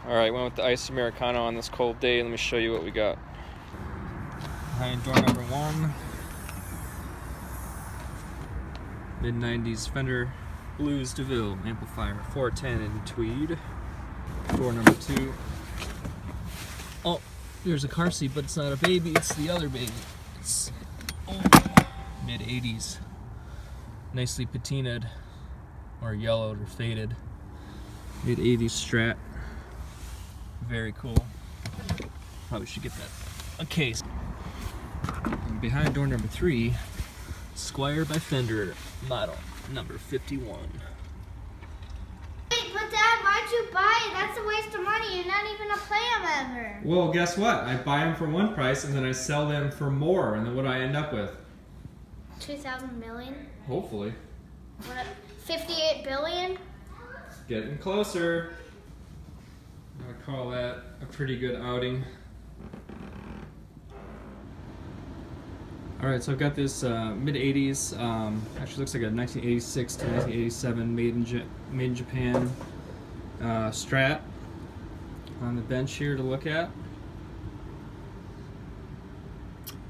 Alright, went with the Ice Americano on this cold day. Let me show you what we got. Behind door number 1, mid-90s Fender Blues DeVille amplifier, 410 in Tweed. Door number 2. Oh, there's a car seat, but it's not a baby, it's the other baby. It's mid-80s, nicely patinaed, or yellowed or faded. Mid-80s Strat. Very cool. Probably should get that a case. And behind door number 3, Squier by Fender, model number 51. Wait, but Dad, why'd you buy it? That's a waste of money. You're not even a play 'em ever. Well, guess what? I buy them for one price and then I sell them for more, and then what do I end up with? 2,000 million? Hopefully. What? 58 billion? Getting closer. I call that a pretty good outing. Alright, so I've got this mid-80s, actually looks like a 1986 to 1987 made in Japan Strat on the bench here to look at.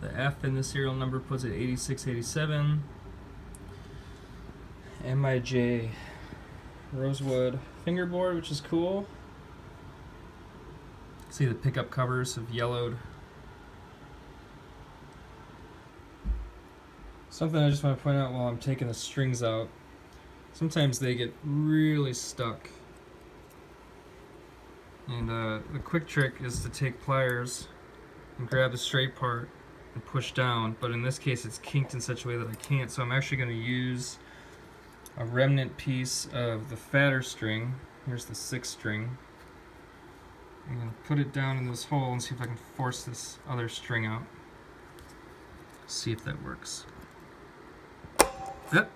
The F in the serial number puts it 8687. MIJ rosewood fingerboard, which is cool. See the pickup covers have yellowed. Something I just want to point out while I'm taking the strings out. Sometimes they get really stuck. And the quick trick is to take pliers and grab the straight part and push down, but in this case it's kinked in such a way that I can't, so I'm actually going to use a remnant piece of the fatter string. Here's the 6th string. I'm going to put it down in this hole and see if I can force this other string out. See if that works. Yep.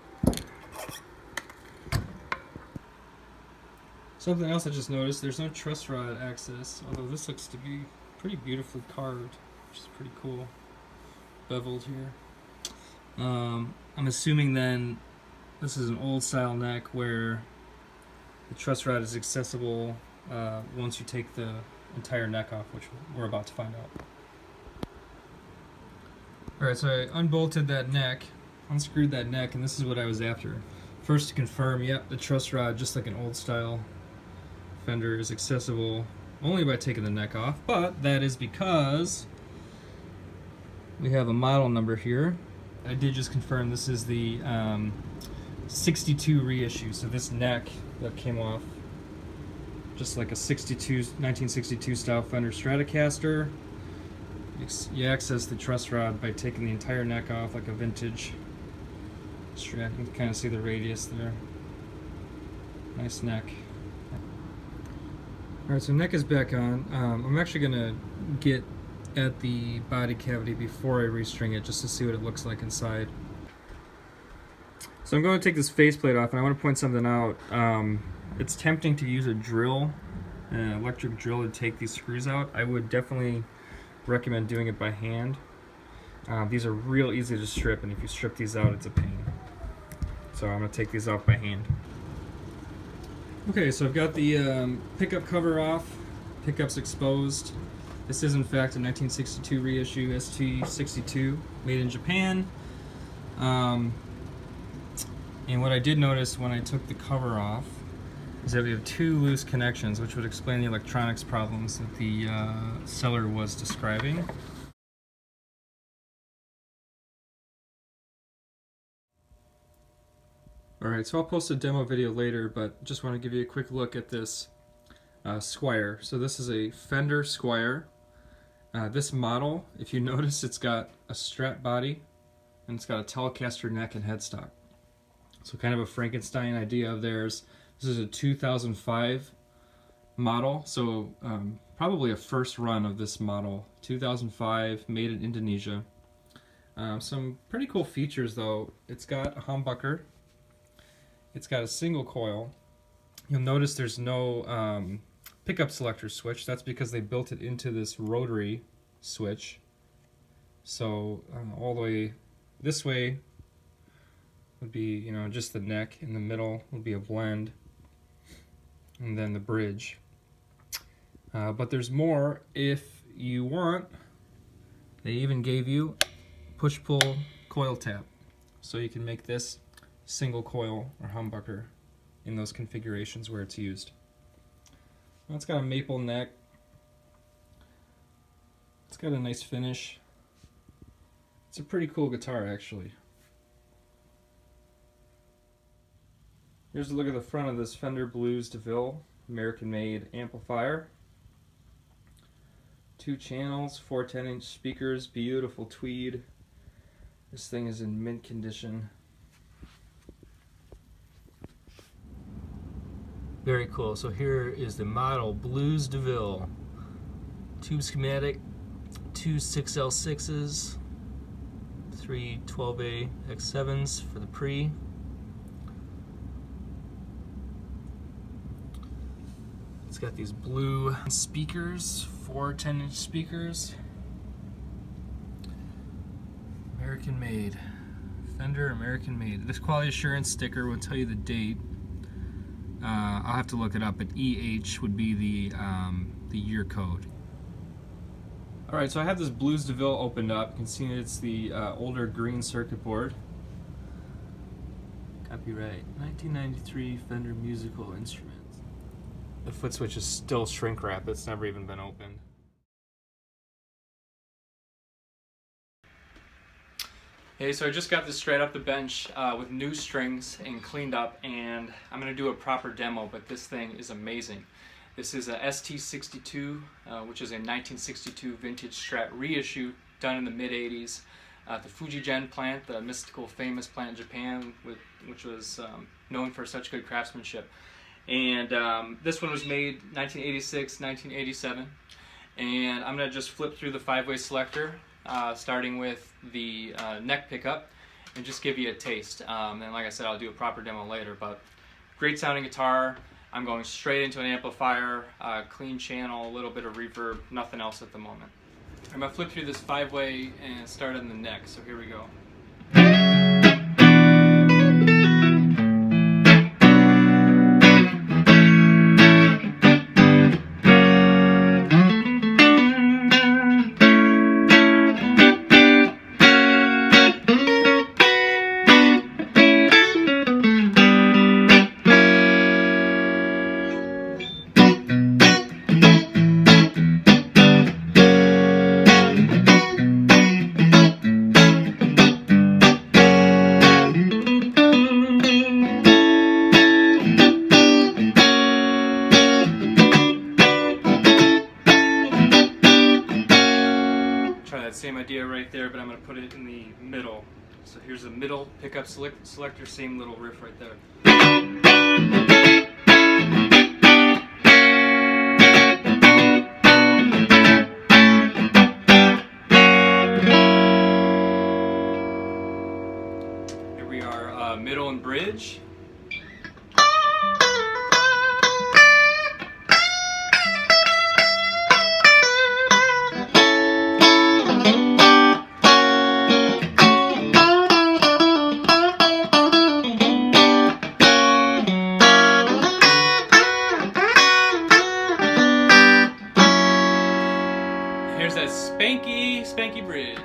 Something else I just noticed, there's no truss rod access, although this looks to be pretty beautifully carved, which is pretty cool. Beveled here. I'm assuming then this is an old style neck where the truss rod is accessible once you take the entire neck off, which we're about to find out. Alright, so I unbolted that neck, unscrewed that neck, and this is what I was after. First to confirm, yep, the truss rod, just like an old style Fender, is accessible only by taking the neck off, but that is because we have a model number here. I did just confirm this is the 62 reissue, so this neck that came off, just like a 1962 style Fender Stratocaster. You access the truss rod by taking the entire neck off like a vintage Strat. You can kind of see the radius there. Nice neck. Alright, so neck is back on. I'm actually going to get at the body cavity before I restring it just to see what it looks like inside. So I'm going to take this faceplate off, and I want to point something out. It's tempting to use a drill, an electric drill, to take these screws out. I would definitely recommend doing it by hand. These are real easy to strip, and if you strip these out, it's a pain. So I'm going to take these off by hand. Okay, so I've got the pickup cover off, pickups exposed. This is in fact a 1962 reissue ST-62, made in Japan. And what I did notice when I took the cover off is that we have 2 loose connections, which would explain the electronics problems that the seller was describing. Alright, so I'll post a demo video later, but just want to give you a quick look at this Squier. So this is a Fender Squier. This model, if you notice, it's got a Strat body and it's got a Telecaster neck and headstock. So kind of a Frankenstein idea of theirs. This is a 2005 model, so probably a first run of this model. 2005, made in Indonesia. Some pretty cool features though. It's got a humbucker. It's got a single coil. You'll notice there's no pickup selector switch. That's because they built it into this rotary switch. So all the way this way would be, you know, just the neck. In the middle would be a blend, and then the bridge. But there's more if you want. They even gave you push-pull coil tap, so you can make this single coil or humbucker in those configurations where it's used. Well, it's got a maple neck. It's got a nice finish. It's a pretty cool guitar, actually. Here's a look at the front of this Fender Blues DeVille American-made amplifier. 2 channels, 4 10-inch speakers, beautiful tweed. This thing is in mint condition. Very cool. So here is the model Blues DeVille. Tube schematic, 2 6L6s, 3 12A X7s for the pre. It's got these blue speakers, 4 10-inch speakers. American made. Fender American made. This quality assurance sticker will tell you the date. I'll have to look it up, but EH would be the year code. Alright, so I have this Blues DeVille opened up. You can see it's the older green circuit board. Copyright 1993 Fender Musical Instruments. The foot switch is still shrink wrap. It's never even been opened. Hey, so I just got this straight up the bench with new strings and cleaned up, and I'm going to do a proper demo, but this thing is amazing. This is a ST-62, which is a 1962 vintage Strat reissue done in the mid-80s at the Fujigen plant, the mystical famous plant in Japan, which was known for such good craftsmanship. And this one was made 1986, 1987, and I'm going to just flip through the 5-way selector, starting with the neck pickup, and just give you a taste. And like I said, I'll do a proper demo later, but great sounding guitar. I'm going straight into an amplifier, clean channel, a little bit of reverb, nothing else at the moment. I'm going to flip through this 5-way and start on the neck, so here we go. Same idea right there, but I'm going to put it in the middle. So here's the middle pickup selector, same little riff right there. Here we are, middle and bridge. Here's that spanky bridge.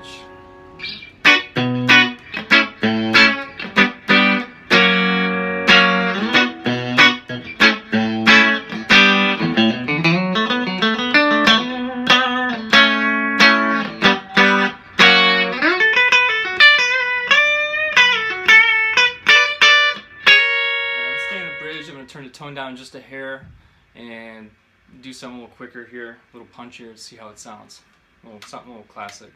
I'm going to turn the tone down just a hair and do something a little quicker here, a little punchier to see how it sounds. Something a little classic.